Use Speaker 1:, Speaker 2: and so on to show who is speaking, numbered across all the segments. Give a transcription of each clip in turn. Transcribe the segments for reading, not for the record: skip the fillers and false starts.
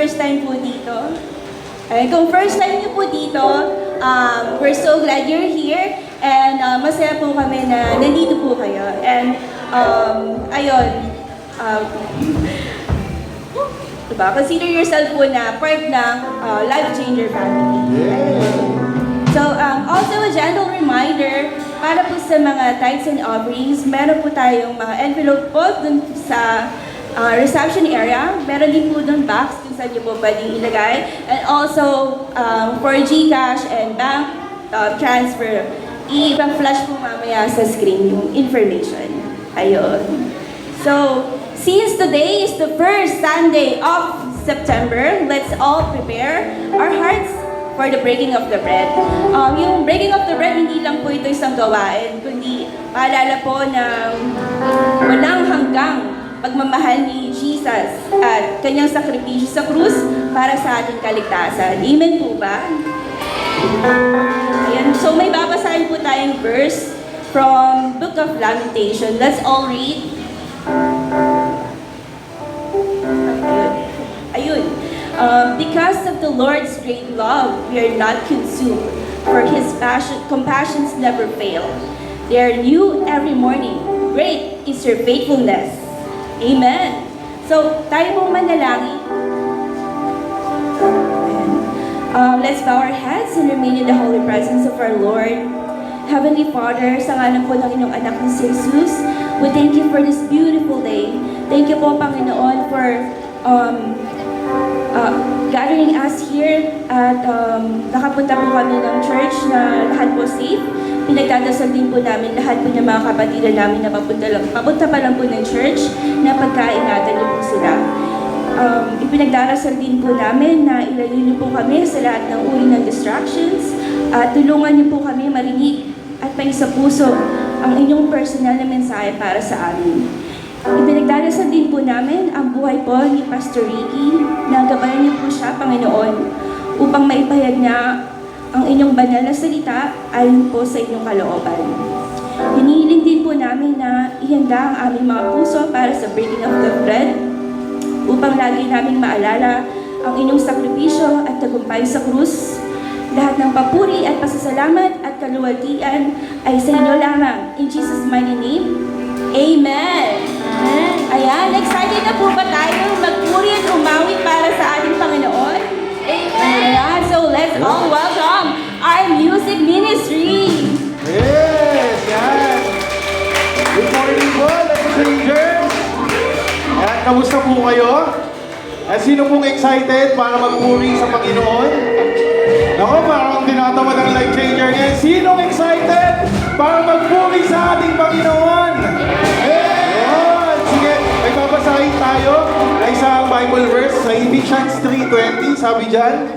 Speaker 1: first time po dito. Kung first time niyo po dito, we're so glad you're here. And masaya po kami na nandito po kayo. And ayun, diba? Consider yourself po na part ng Life Changer family. So, also a gentle reminder, para po sa mga tithes and offerings, meron po tayong mga envelope po dun sa reception area. Meron din po dun box kung saan nyo po pwedeng ilagay. And also, for GCash and bank transfer, i-flash po mamaya sa screen yung information. Ayun. So, since today is the first Sunday of September, let's all prepare our hearts for the breaking of the bread. Yung breaking of the bread, hindi lang po ito isang gawain, kundi paalala po ng walang hanggang pagmamahal ni Jesus at kanyang sakripisyo sa krus para sa ating kaligtasan. Amen po ba? Ayan. So may babasahin po tayong verse from Book of Lamentation. Let's all read. Ayun. Because of the Lord's great love, we are not consumed, for His compassions never fail. They are new every morning. Great is your faithfulness. Amen. So, tayo pong manalangin. Let's bow our heads and remain in the holy presence of our Lord. Heavenly Father, sa ngalan po ng inyong anak na si Jesus, we thank you for this beautiful day. Thank you po, Panginoon, for gathering us here at nakapunta po kami ng church na lahat po safe. Pinagdadasal din po namin lahat po ng mga kapatiran namin na papunta pa lang po ng church na pagkaingatan niyo po sila. Ipinagdarasal din po namin na ilayo niyo po kami sa lahat ng uri ng distractions at tulungan niyo po kami marinig at may sa puso ang inyong personal na mensahe para sa amin. Ipinagdarasal din po namin ang buhay po ni Pastor Ricky na gabayan niyo po siya, Panginoon, upang maipahayag niya ang inyong banal na salita ayon po sa inyong kalooban. Hinihiling din po namin na ihanda ang aming mga puso para sa breaking of the bread upang lagi naming maalala ang inyong sakripisyo at tagumpay sa krus. Lahat ng papuri at pasasalamat at kaluwalhatian ay sa inyo lamang. In Jesus' mighty name, Amen! Ayan, excited na po ba tayo magpuri at umawi para sa ating Panginoon? Amen! Ayan, so let's all welcome our music ministry!
Speaker 2: Yes! Yan! Good morning po, Life Changers! Ayan, kamusta po kayo? At sino pong excited para magpuri sa Panginoon? Ako, parang tinatawag ng Life Changer ngayon. Sinong excited para magpuri sa ating Panginoon? Ayan! Sige, may babasahin tayo na isang Bible verse sa Ephesians 3:20. Sabi dyan,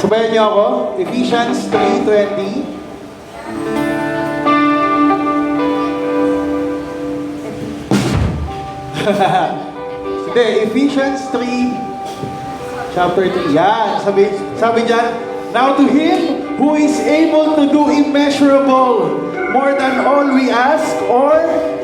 Speaker 2: sabayan niyo ako, Ephesians 3:20. Hindi, Ephesians 3, chapter 3. Yan, sabi dyan, now to Him who is able to do immeasurable, more than all we ask or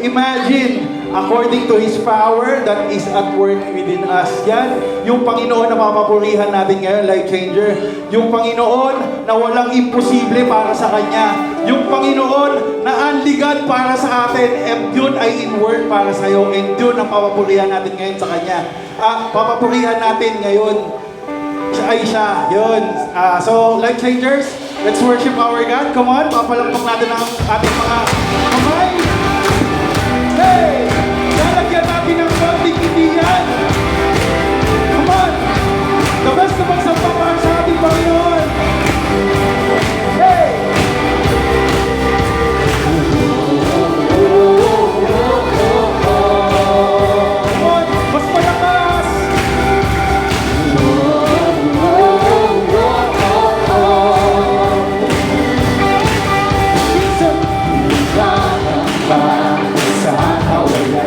Speaker 2: imagine, according to His power that is at work within us. Yan, yung Panginoon na mapapurihan natin ngayon, Life Changer. Yung Panginoon na walang imposible para sa Kanya. Yung Panginoon na unligad para sa atin, and yun ay in work para sa iyo, and yun ang papapurihan natin ngayon sa Kanya. Papapurihan natin ngayon ay siya. Yun. So, Life Changers, let's worship our God. Come on, papalampok natin ang ating mga kamay. Hey! Lalagyan natin ng konting kitiyan. Come on! Labas na magsampahan sa ating Panginoon. Hey! Come on! Mas malakas! Minsan, sana wala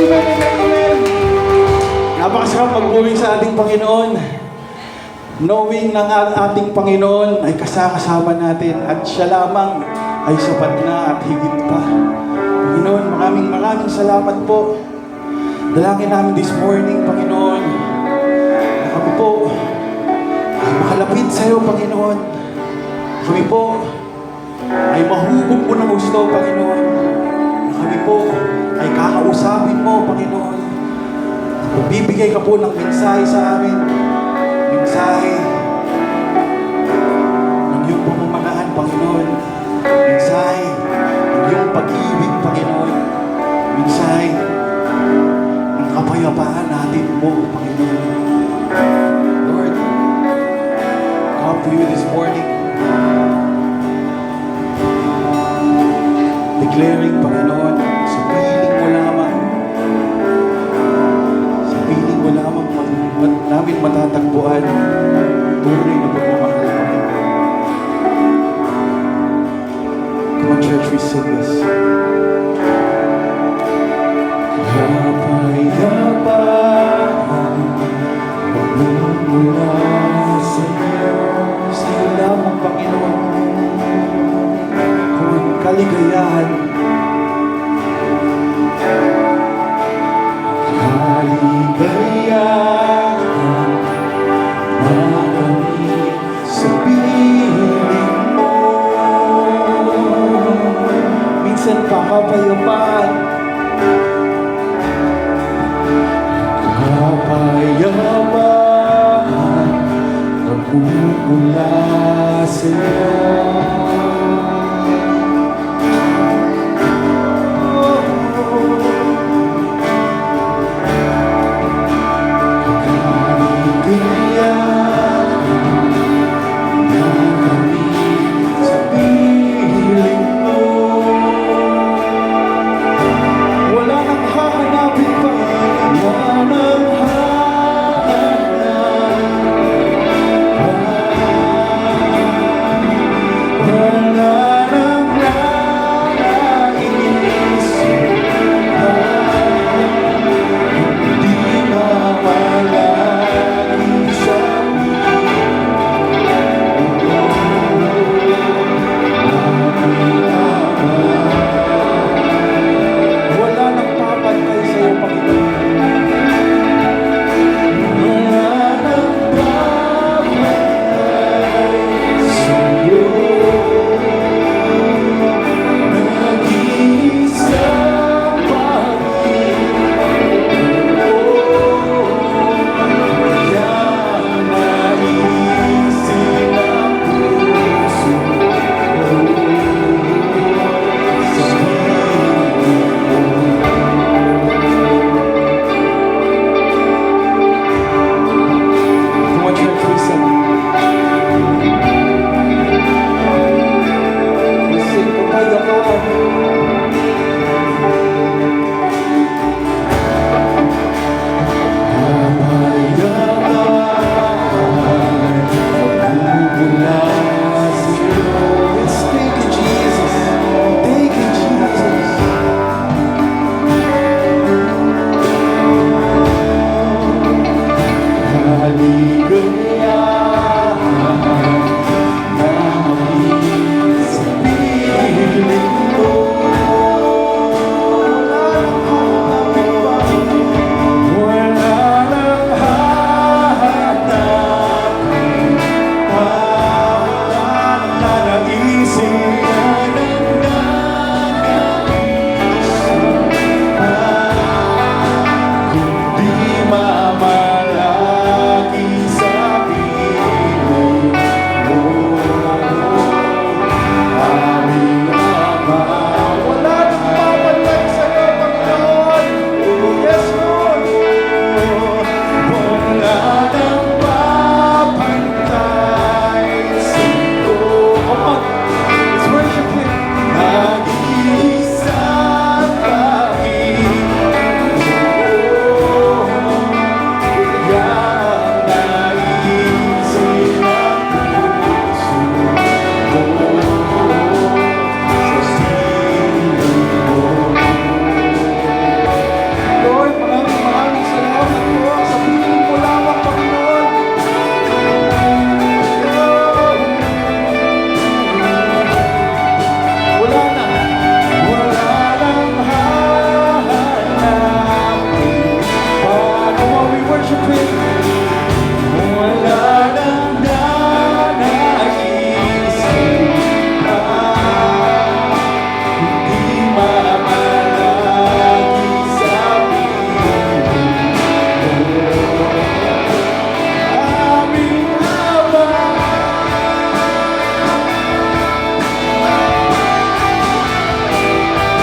Speaker 2: amen, amen, amen. Napakasarap magbuhay sa ating Panginoon. Knowing ng ating Panginoon ay kasama natin at siya lamang ay sapat na at higit pa. Panginoon, maraming salamat po. Dalangin namin this morning, Panginoon, na kami po ay makalapit sa iyo, Panginoon. Kami po ay mahubog mo ng gusto, Panginoon. Na kami po ay kakausapin mo, Panginoon. Magbibigay ka po ng mensahe sa amin. Mensahe ng iyong pamamalaan, Panginoon. Mensahe ng iyong pag-ibig, Panginoon. Mensahe ng kapayapaan natin mo, Panginoon. Lord, come to you this morning. Declaring, Panginoon, sa piling mo lamang. Sa piling mo lamang namin matatagpuan tunay na pagmamahal, Panginoon. Come on, church, we sing this. Kapayapaan, magmumula sa iyo. Sa iyo lamang, Panginoon. Kung kaligayahan, kaligayahan na kami sa piling mo. Minsan pa kapayapaan, kapayapaan magmumula sa iyo. Wala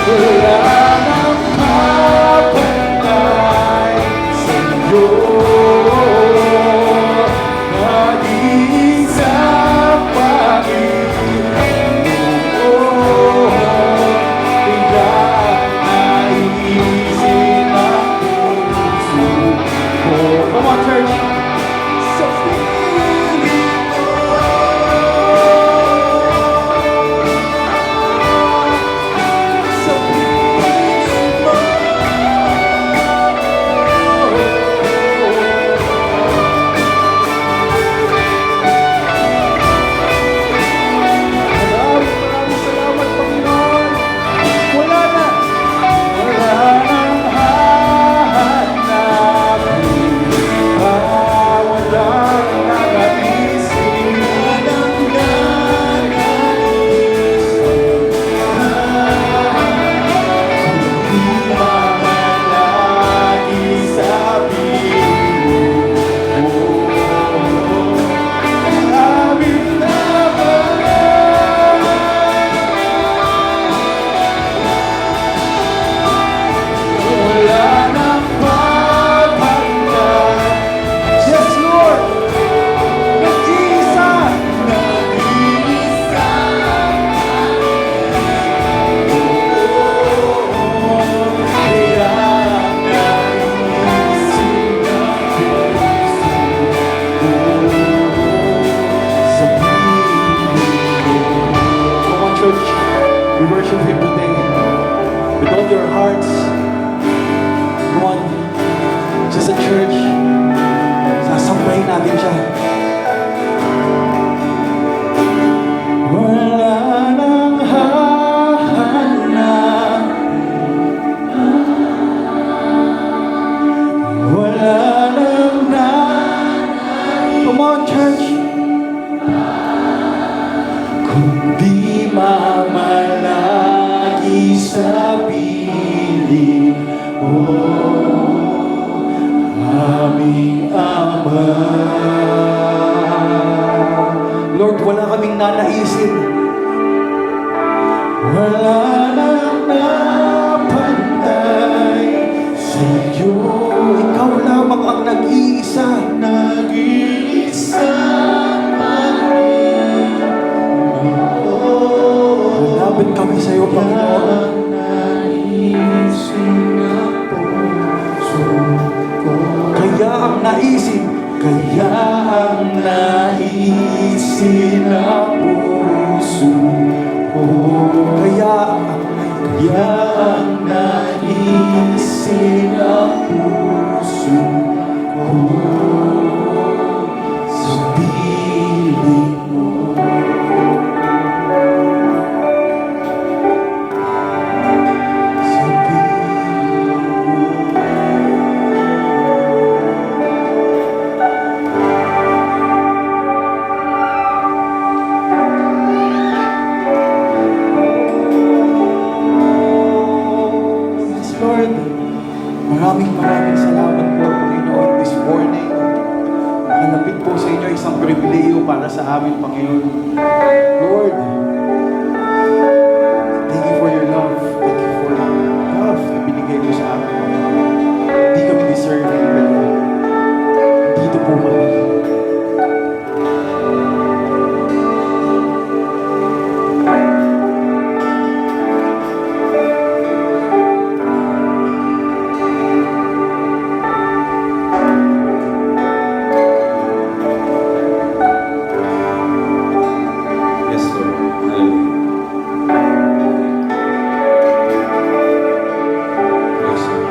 Speaker 2: Wala nang kapantay sa'yo. Nag-iisa Panginoon, biglang naisin ang puso ko. Come on, church! Sa piling sa piling mo. Maraming salamat, Panginoon. Wala nang hahanapin pa, walang nag-aisip, walang di mamalagi sa piling mo. Amin naman. Wala nang pagpantay. Yes, Lord! Nag-iisa! Nag-iisa! Kaya naisin ang puso ko sa piling mo. Come on, church. We worship Him today with all your hearts. Come on. Siya sa church. Sasambahin natin siya. Wala nang hahanap. Wala nang Come on, church. Kundi mamalagi sa piling mo, aming Ama. Lord, wala kaming nanaisin. Wala nang napantay sa'yo. Ikaw lamang ang nag-iisa. Nag-iisa Malapit kami sa'yo, Panginoon. Kaya ang naisin ang puso ko. Kaya ang naisin ang puso ko sa piling mo. Sa piling mo. Yes, Lord. Maraming salamat po, Panginoon, this morning. Hanapit po sa inyo isang pribileyo para sa amin, Panginoon. Lord, thank you for your love. Thank you for your love na binigay mo sa amin, Panginoon. Hindi kami deserving, pero dito po kami.
Speaker 3: Yes, Lord. Hallelujah. Praise you.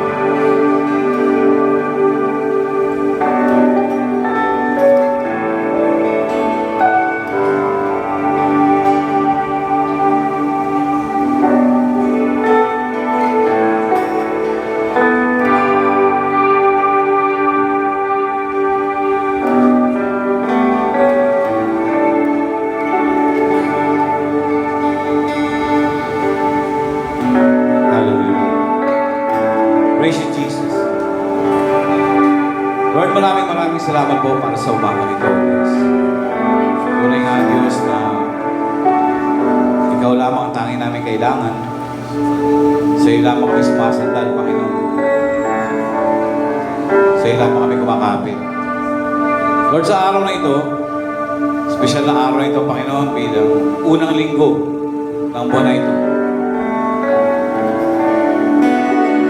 Speaker 3: Hallelujah. Praise you, Jesus. Lord, maraming salamat po para sa umagang ito, Diyos. Tunay nga, Diyos, na Ikaw lamang ang tanging namin kailangan. Sa iyo lamang kami sumasandal, Panginoon. Sa iyo lamang kami kumakapit. Lord, sa araw na ito, special na araw na ito, Panginoon, bilang unang linggo ng buwan na ito.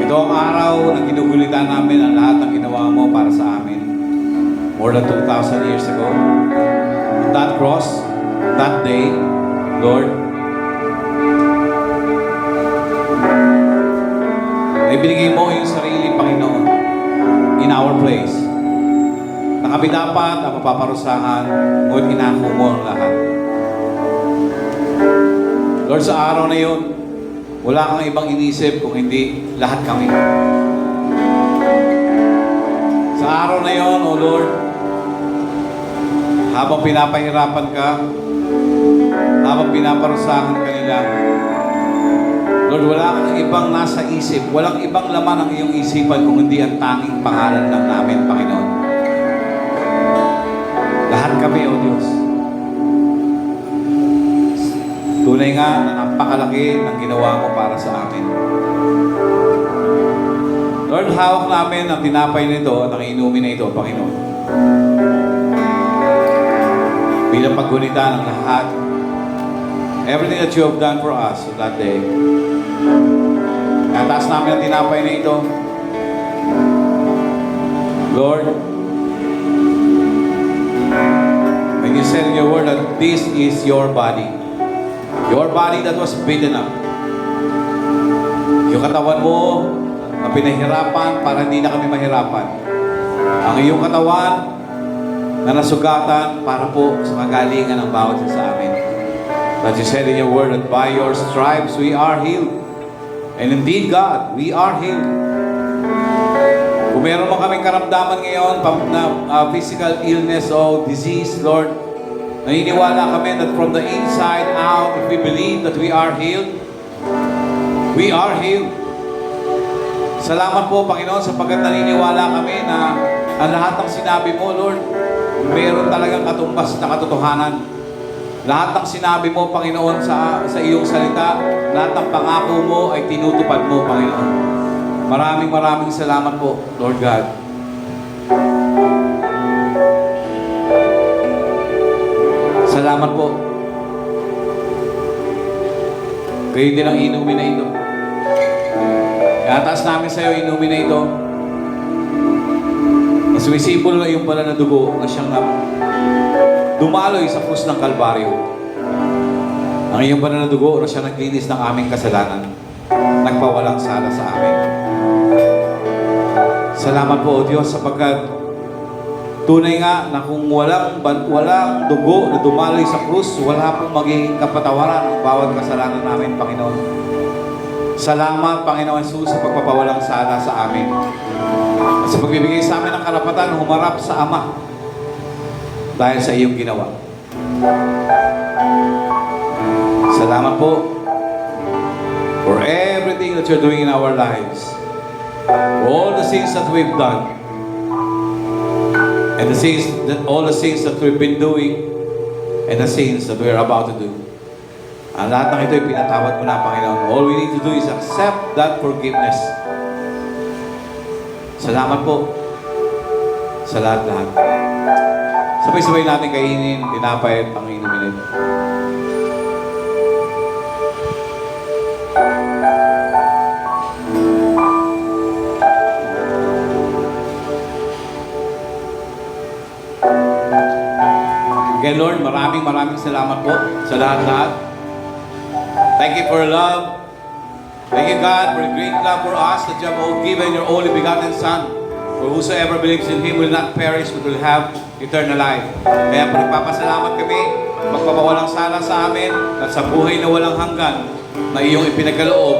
Speaker 3: Ito ang araw na ginugulitan namin ang lahat ng ginawa mo para sa amin. More than 2,000 years ago. On that cross, that day, Lord, ay binigay mo yung sarili, Panginoon, in our place. Na kami dapat ang mapaparusahan, ngunit inako mo ang lahat. Lord, sa araw na yun, wala kang ibang inisip kung hindi lahat kami. Sa araw na yun, O Lord, habang pinapahirapan ka, habang pinaparusahan ka nila, Lord, wala kang ibang nasa isip, walang ibang laman ang iyong isipan kung hindi ang tanging pangalan lang namin, Panginoon. Lahat kami, O Diyos. Tunay nga na napakalaki ng ginawa mo para sa amin. Lord, hawak namin ang tinapay nito at ang inumin na ito, Panginoon. Bilang paggunita ng lahat, everything that you have done for us on that day. Nataas namin ang tinapay na ito. Lord, when you said in your word that this is your body that was beaten up. Yung katawan mo na pinahirapan para hindi na kami mahirapan. Ang iyong katawan na nasugatan para po sa kagalingan ng bawat isa sa amin. That you said in your word that by your stripes we are healed. And indeed, God, we are healed. Kung meron mo kaming karamdaman ngayon na physical illness o disease, Lord, naniniwala kami that from the inside out, if we believe that we are healed, we are healed. Salamat po, Panginoon, sapagkat naniniwala kami na ang lahat ng sinabi mo, Lord, meron talagang katumbas na katotohanan. Lahat ng sinabi mo, Panginoon, sa iyong salita, lahat ng pangako mo ay tinutupad mo, Panginoon. Maraming salamat po, Lord God. Salamat po. Kayo din ang inumin na ito. Iatas namin sa iyo inumin na ito. Na sumisipol na iyong pala na dugo na siyang dumaloy sa krus ng Kalbaryo. Ang iyong pala na dugo na siyang naglinis ng aming kasalanan. Nagpawalang sala sa amin. Salamat po, O Diyos, sapagkat tunay nga na kung walang dugo na dumaloy sa krus, wala pong magiging kapatawaran ang bawat kasalanan namin, Panginoon. Salamat, Panginoon Jesus, sa pagpapawalang sala sa amin. At sa pagbibigay sa amin ng karapatan, humarap sa Ama dahil sa iyong ginawa. Salamat po for everything that you're doing in our lives. For all the things that we've done. And all the things that we've been doing and the things that we're about to do. Ang lahat ng ito ay pinatawad mo na, Panginoon. All we need to do is accept that forgiveness. Salamat po sa lahat-lahat. Sabay-sabay natin kainin, tinapay at panginumin ito. Again, Lord, maraming salamat po sa lahat-lahat. Thank you for love. Thank you, God, for your great love for us that you have given your only begotten Son. For whosoever believes in Him will not perish but will have eternal life. Kaya po nagpapasalamat kami, magpapawalang sala sa amin at sa buhay na walang hanggan na iyong ipinagkaloob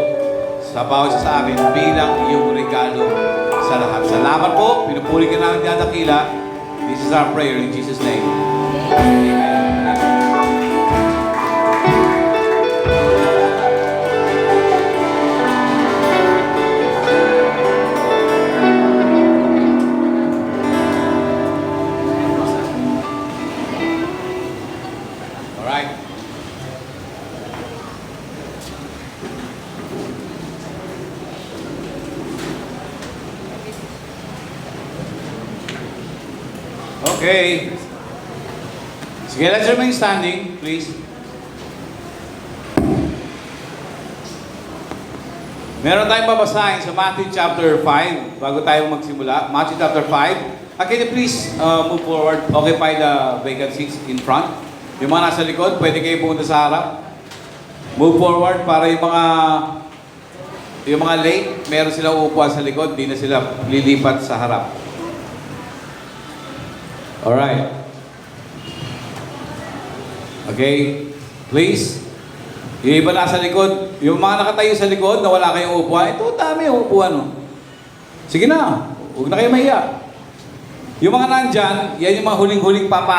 Speaker 3: sa bawat isa sa amin bilang iyong regalo sa lahat. Salamat po, pinupuli ka namin dadakila. This is our prayer in Jesus' name. Amen. Okay. Sige, let's remain standing, please. Meron tayong babasahin sa Matthew chapter 5 bago tayo magsimula. Matthew chapter 5. Can you please move forward, occupy the vacant seats in front. Yung mga nasa likod, pwede kayo pumunta sa harap. Move forward para yung mga late, meron silang uupuan sa likod, di na sila lilipat sa harap. Alright. Okay, please. Yung iba nasa likod, yung mga nakatayo sa likod na wala kayong upuan, ito dami yung upuan. Oh. Sige na, huwag na kayo mahiya. Yung mga nandyan, yan yung mga huling-huling papasok.